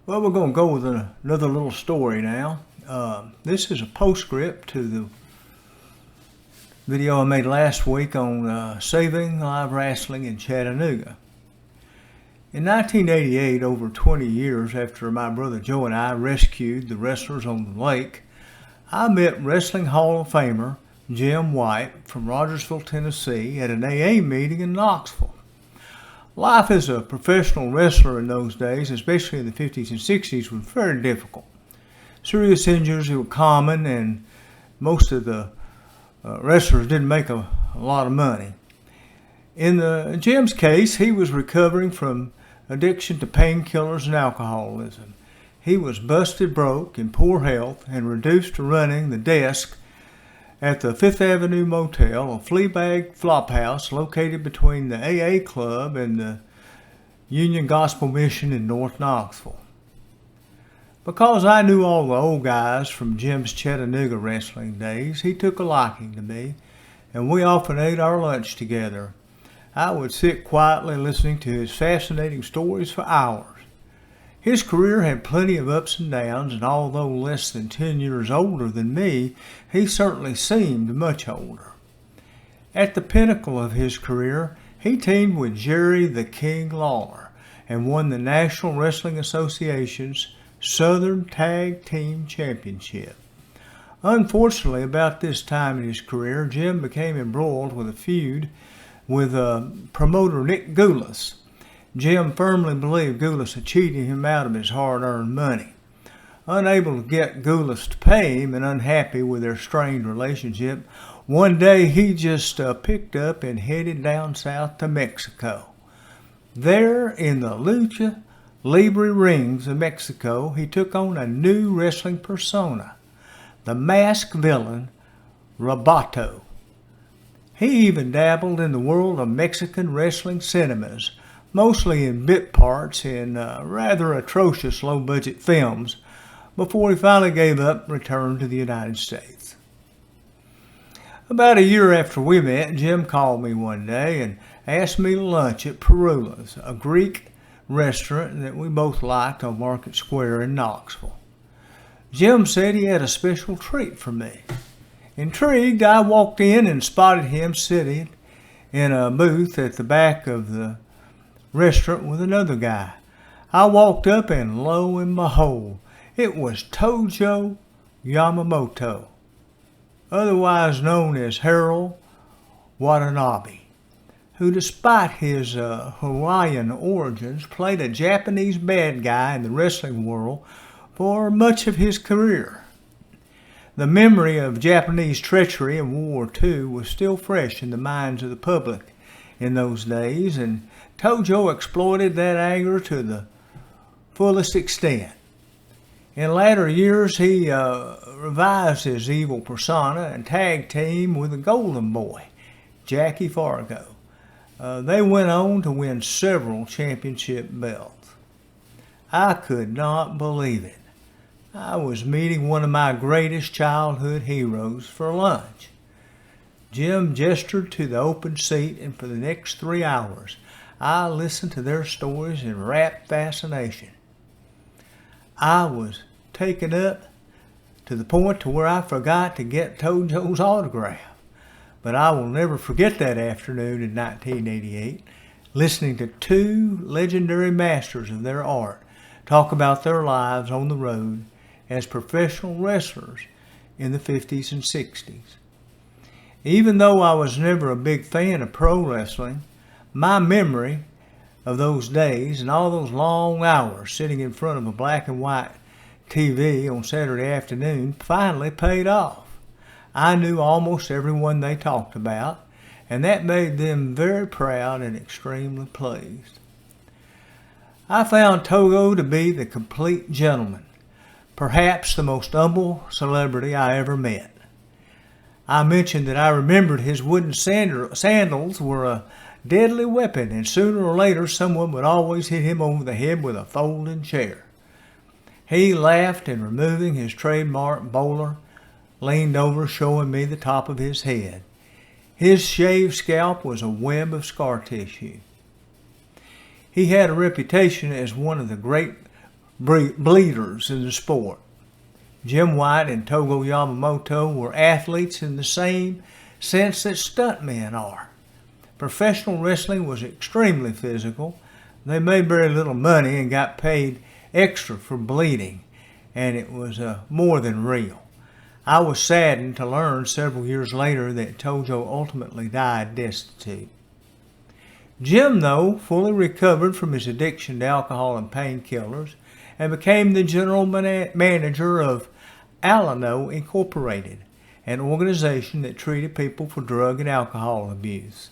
Well, we're going to go with another little story now. This is a postscript to the video I made last week on saving live wrestling in Chattanooga. In 1988, over 20 years after my brother Joe and I rescued the wrestlers on the lake, I met Wrestling Hall of Famer Jim White from Rogersville, Tennessee at an AA meeting in Knoxville. Life as a professional wrestler in those days, especially in the 50s and 60s, was very difficult. Serious injuries were common, and most of the wrestlers didn't make a lot of money. In Jim's case, he was recovering from addiction to painkillers and alcoholism. He was busted broke, in poor health, and reduced to running the desk at the Fifth Avenue Motel, a flea-bag flophouse located between the AA Club and the Union Gospel Mission in North Knoxville. Because I knew all the old guys from Jim's Chattanooga wrestling days, he took a liking to me, and we often ate our lunch together. I would sit quietly listening to his fascinating stories for hours. His career had plenty of ups and downs, and although less than 10 years older than me, he certainly seemed much older. At the pinnacle of his career, he teamed with Jerry the King Lawler and won the National Wrestling Association's Southern Tag Team Championship. Unfortunately, about this time in his career, Jim became embroiled with a feud with promoter Nick Goulas. Jim firmly believed Goulas had cheated him out of his hard-earned money. Unable to get Goulas to pay him and unhappy with their strained relationship, one day he just picked up and headed down south to Mexico. There in the Lucha Libre rings of Mexico, he took on a new wrestling persona, the masked villain Roboto. He even dabbled in the world of Mexican wrestling cinemas, mostly in bit parts in rather atrocious low-budget films, before he finally gave up and returned to the United States. About a year after we met, Jim called me one day and asked me to lunch at Perula's, a Greek restaurant that we both liked on Market Square in Knoxville. Jim said he had a special treat for me. Intrigued, I walked in and spotted him sitting in a booth at the back of the restaurant with another guy. I walked up and lo and behold, it was Tojo Yamamoto, otherwise known as Harold Watanabe, who despite his Hawaiian origins played a Japanese bad guy in the wrestling world for much of his career. The memory of Japanese treachery in World War II was still fresh in the minds of the public in those days, and Tojo exploited that anger to the fullest extent. In latter years, he revised his evil persona and tag teamed with the Golden Boy, Jackie Fargo. They went on to win several championship belts. I could not believe it. I was meeting one of my greatest childhood heroes for lunch. Jim gestured to the open seat, and for the next 3 hours, I listened to their stories in rapt fascination. I was taken up to the point to where I forgot to get Tojo's autograph. But I will never forget that afternoon in 1988, listening to two legendary masters of their art talk about their lives on the road as professional wrestlers in the 50s and 60s. Even though I was never a big fan of pro wrestling, my memory of those days and all those long hours sitting in front of a black and white TV on Saturday afternoon finally paid off. I knew almost everyone they talked about, and that made them very proud and extremely pleased. I found Togo to be the complete gentleman, perhaps the most humble celebrity I ever met. I mentioned that I remembered his wooden sandals were a deadly weapon, and sooner or later someone would always hit him over the head with a folding chair. He laughed, and removing his trademark bowler, leaned over, showing me the top of his head. His shaved scalp was a web of scar tissue. He had a reputation as one of the great bleeders in the sport. Jim White and Togo Yamamoto were athletes in the same sense that stuntmen are. Professional wrestling was extremely physical. They made very little money and got paid extra for bleeding, and it was more than real. I was saddened to learn several years later that Tojo ultimately died destitute. Jim, though, fully recovered from his addiction to alcohol and painkillers and became the general manager of Alano Incorporated, an organization that treated people for drug and alcohol abuse.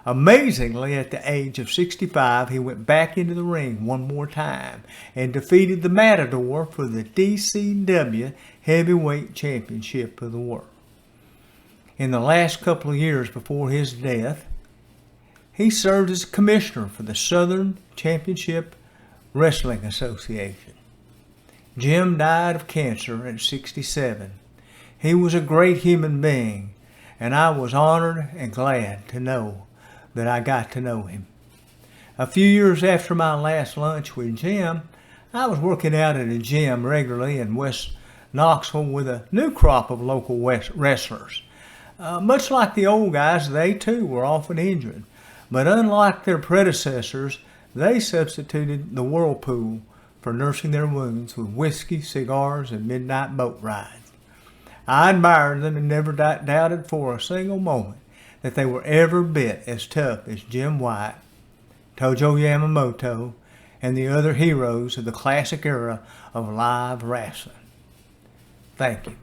Amazingly, at the age of 65, he went back into the ring one more time and defeated the Matador for the DCW Heavyweight Championship of the world. In the last couple of years before his death, he served as commissioner for the Southern Championship Wrestling Association. Jim died of cancer at 67. He was a great human being, and I was honored and glad to know that I got to know him. A few years after my last lunch with Jim, I was working out at a gym regularly in West Knoxville with a new crop of local wrestlers. Much like the old guys, they too were often injured. But unlike their predecessors, they substituted the whirlpool for nursing their wounds with whiskey, cigars, and midnight boat rides. I admired them and never doubted for a single moment that they were every bit as tough as Jim White, Tojo Yamamoto, and the other heroes of the classic era of live wrestling. Thank you.